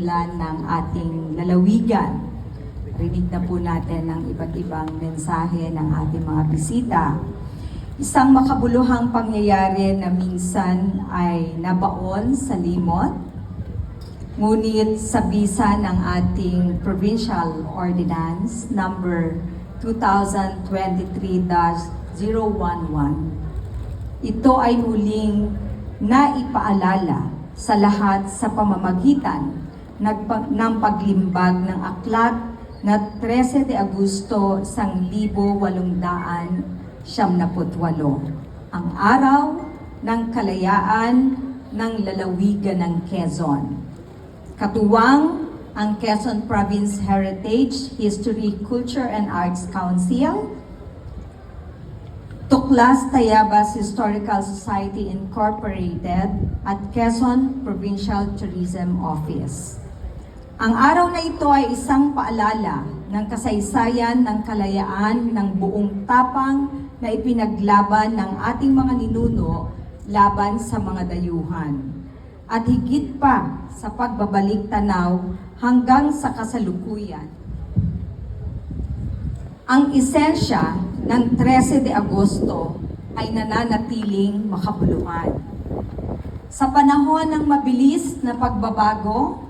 kaunlaran ng ating lalawigan. Rinig na po natin ang iba't ibang mensahe ng ating mga bisita. Isang makabuluhang pangyayari na minsan ay nabaon sa limot, ngunit sa bisa ng ating Provincial Ordinance number 2023-011. Ito ay muling naipaalala sa lahat sa pamamagitan ng paglimbag ng aklat na 13 de Agosto 1878, ang araw ng kalayaan ng lalawigan ng Quezon. Katuwang ang Quezon Province Heritage, History, Culture and Arts Council, Tuklas Tayabas Historical Society Incorporated at Quezon Provincial Tourism Office. Ang araw na ito ay isang paalala ng kasaysayan ng kalayaan ng buong tapang na ipinaglaban ng ating mga ninuno laban sa mga dayuhan. At higit pa sa pagbabalik tanaw hanggang sa kasalukuyan. Ang esensya ng 13 de Agosto ay nananatiling makabuluhan. Sa panahon ng mabilis na pagbabago,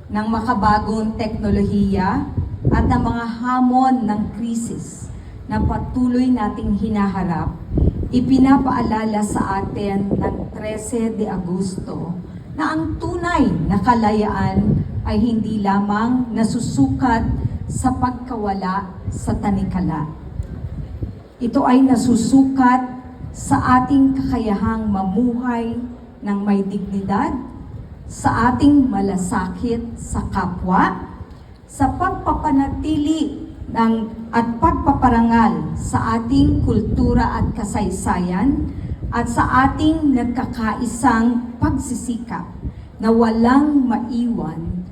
ng makabagong teknolohiya at ng mga hamon ng krisis na patuloy nating hinaharap, ipinapaalala sa atin ng 13 de Agosto na ang tunay na kalayaan ay hindi lamang nasusukat sa pagkawala sa tanikala. Ito ay nasusukat sa ating kakayahang mamuhay ng may dignidad, sa ating malasakit sa kapwa, sa pagpapanatili at pagpaparangal sa ating kultura at kasaysayan, at sa ating nagkakaisang pagsisikap na walang maiwan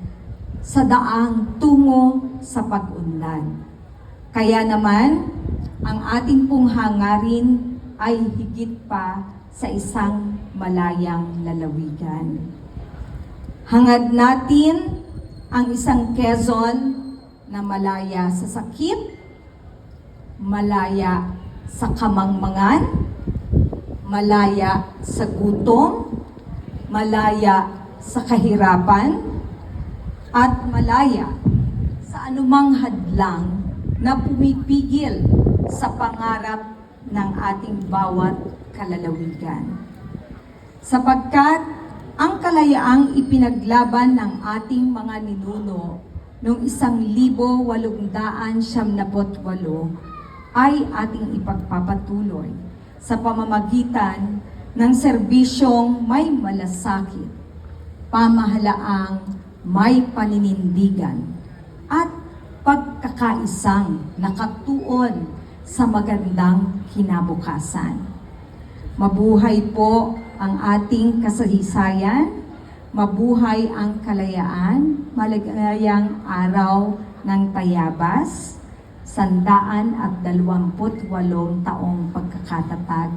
sa daang tungo sa pag-unlad. Kaya naman, ang ating pong hangarin ay higit pa sa isang malayang lalawigan. Hangad natin ang isang Quezon na malaya sa sakit, malaya sa kamangmangan, malaya sa gutom, malaya sa kahirapan, at malaya sa anumang hadlang na pumipigil sa pangarap ng ating bawat kalalawigan. Sapagkat ang kalayaang ipinaglaban ng ating mga ninuno noong 1878 ay ating ipagpapatuloy sa pamamagitan ng serbisyong may malasakit, pamahalaang may paninindigan, at pagkakaisang nakatuon sa magandang kinabukasan. Mabuhay po ang ating kasaysayan, mabuhay ang kalayaan, maligayang araw ng Tayabas, 128 taong pagkakatatag.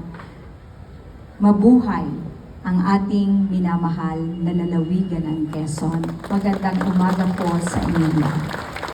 Mabuhay ang ating minamahal na lalawigan ng Quezon. Magandang umaga po sa inyo.